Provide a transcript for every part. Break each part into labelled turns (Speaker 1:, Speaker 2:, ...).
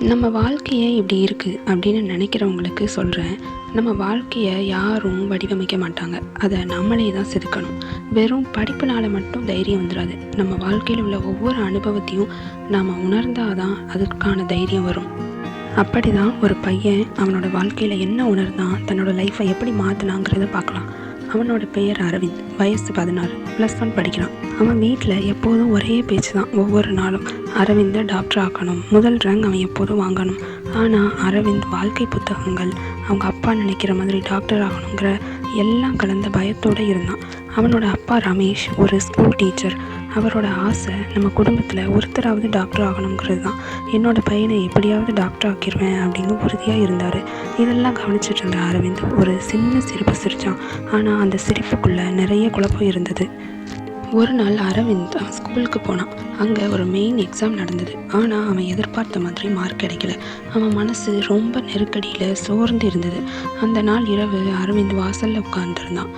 Speaker 1: நம்ம வாழ்க்கையே இப்படி இருக்குது அப்படின்னு நினைக்கிறவங்களுக்கு சொல்கிறேன். நம்ம வாழ்க்கையை யாரும் வடிவமைக்க மாட்டாங்க. அதை நம்மளே தான் செதுக்கணும். வெறும் படிப்புனால் மட்டும் தைரியம் வந்துடாது. நம்ம வாழ்க்கையில் உள்ள ஒவ்வொரு அனுபவத்தையும் நாம் உணர்ந்தாதான் அதுக்கான தைரியம் வரும். அப்படி தான் ஒரு பையன் அவனோட வாழ்க்கையில் என்ன உணர்ந்தான், தன்னோட லைஃப்பை எப்படி மாற்றினாங்கிறத பார்க்கலாம். அவனோட பெயர் அரவிந்த். வயசு 16, +1 படிக்கிறான். அவன் வீட்டில் எப்போதும் ஒரே பேச்சு தான். ஒவ்வொரு நாளும் அரவிந்தை டாக்டர் ஆக்கணும், முதல் ரேங்க் அவன் எப்போதும் வாங்கணும். ஆனால் அரவிந்த் வாழ்க்கை புத்தகங்கள், அவங்க அப்பா நினைக்கிற மாதிரி டாக்டர் ஆகணுங்கிற எல்லாம் கலந்த பயத்தோடு இருந்தான். அவனோட அப்பா ரமேஷ் ஒரு ஸ்கூல் டீச்சர். அவரோட ஆசை நம்ம குடும்பத்தில் ஒருத்தராவது டாக்டர் ஆகணுங்கிறது தான். என்னோடய பையனை எப்படியாவது டாக்டர் ஆக்கிடுவேன் அப்படின்னு உறுதியாக இருந்தார். இதெல்லாம் கவனிச்சிட்டு இருந்த அரவிந்த் ஒரு சின்ன சிரிப்பு சிரித்தான். ஆனால் அந்த சிரிப்புக்குள்ளே நிறைய குழப்பம் இருந்தது. ஒரு நாள் அரவிந்த் அவன் ஸ்கூலுக்கு போனான். அங்கே ஒரு மெயின் எக்ஸாம் நடந்தது. ஆனால் அவன் எதிர்பார்த்த மாதிரி மார்க் கிடைக்கல. அவன் மனசு ரொம்ப நெருக்கடியில் சோர்ந்து இருந்தது. அந்த நாள் இரவு அரவிந்த் வாசலில் உட்கார்ந்துருந்தான்,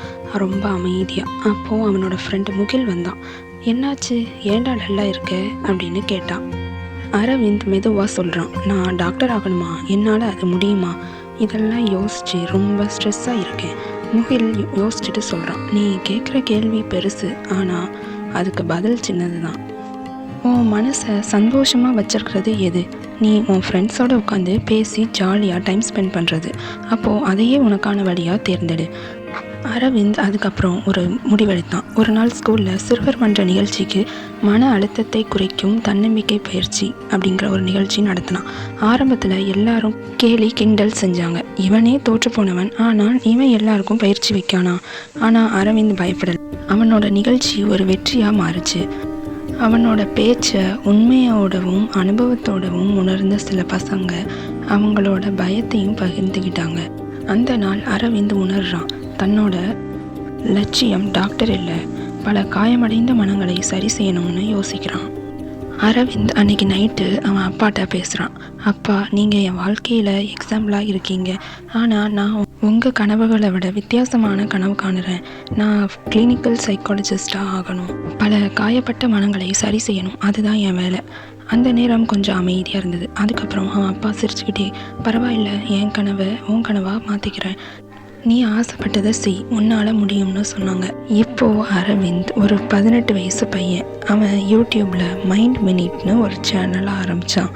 Speaker 1: ரொம்ப அமைதியாக. அப்போது அவனோட ஃப்ரெண்டு முகில் வந்தான். என்னாச்சு, ஏன்டா டல்லா இருக்க அப்படின்னு கேட்டான். அரவிந்த் மெதுவாக சொல்கிறான், நான் டாக்டர் ஆகணுமா, என்னால் அது முடியுமா, இதெல்லாம் யோசித்து ரொம்ப ஸ்ட்ரெஸ்ஸாக இருக்கேன். முகில் யோசிச்சுட்டு சொல்கிறான், நீ கேட்குற கேள்வி பெருசு, ஆனால் அதுக்கு பதில் சின்னது தான். உன் மனசை சந்தோஷமாக வச்சிருக்கிறது எது? நீ உன் ஃப்ரெண்ட்ஸோடு உட்காந்து பேசி ஜாலியாக டைம் ஸ்பெண்ட் பண்ணுறது. அப்போது அதையே உனக்கான வழியாக தேர்ந்தெடு. அரவிந்த் அதுக்கப்புறம் ஒரு முடிவெடுத்தான். ஒரு நாள் ஸ்கூலில் சிறுவர் மன்ற நிகழ்ச்சிக்கு மன அழுத்தத்தை குறைக்கும் தன்னம்பிக்கை பயிற்சி அப்படிங்கிற ஒரு நிகழ்ச்சி நடத்தினான். ஆரம்பத்தில் எல்லாரும் கேலி கிண்டல் செஞ்சாங்க. இவனே தோற்று போனவன், ஆனால் இவன் எல்லாருக்கும் பயிற்சி வைக்கானா. ஆனால் அரவிந்த் பயப்படலை. அவனோட நிகழ்ச்சி ஒரு வெற்றியாக மாறுச்சு. அவனோட பேச்சை உண்மையோடவும் அனுபவத்தோடவும் உணர்ந்த சில பசங்க அவங்களோட பயத்தையும் பகிர்ந்துக்கிட்டாங்க. அந்த நாள் அரவிந்த் உணர்றான், தன்னோட லட்சியம் டாக்டர் இல்லை, பல காயமடைந்த மனங்களை சரி செய்யணும்னு யோசிக்கிறான். அரவிந்த் அன்னைக்கு நைட்டு அவன் அப்பாட்ட பேசுகிறான். அப்பா, நீங்கள் என் வாழ்க்கையில் எக்ஸாம்பிளாக இருக்கீங்க. ஆனால் நான் உங்கள் கனவுகளை விட வித்தியாசமான கனவு காணுறேன். நான் கிளினிக்கல் சைக்காலஜிஸ்டாக ஆகணும், பல காயப்பட்ட மனங்களை சரி செய்யணும், அதுதான் என் வேலை. அந்த நேரம் கொஞ்சம் அமைதியாக இருந்தது. அதுக்கப்புறம் அவன் அப்பா சிரிச்சுக்கிட்டே, பரவாயில்ல, என் கனவை உன் கனவாக மாற்றிக்கிறேன், நீ ஆசைப்பட்டதை செய், உன்னால் முடியும்னு சொன்னாங்க. இப்போது அரவிந்த் ஒரு 18 வயசு பையன். அவன் யூடியூப்பில் மைண்ட் மினிட்னு ஒரு சேனலை ஆரம்பித்தான்.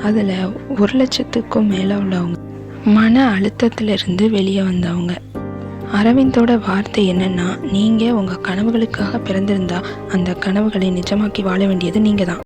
Speaker 1: அதில் 1,00,000க்கும் மேலே உள்ளவங்க மன அழுத்தத்திலிருந்து வெளியே வந்தவங்க. அரவிந்தோட வார்த்தை என்னென்னா, நீங்கள் உங்கள் கனவுகளுக்காக பிறந்திருந்தா அந்த கனவுகளை நிஜமாக்கி வாழ வேண்டியது நீங்கள் தான்.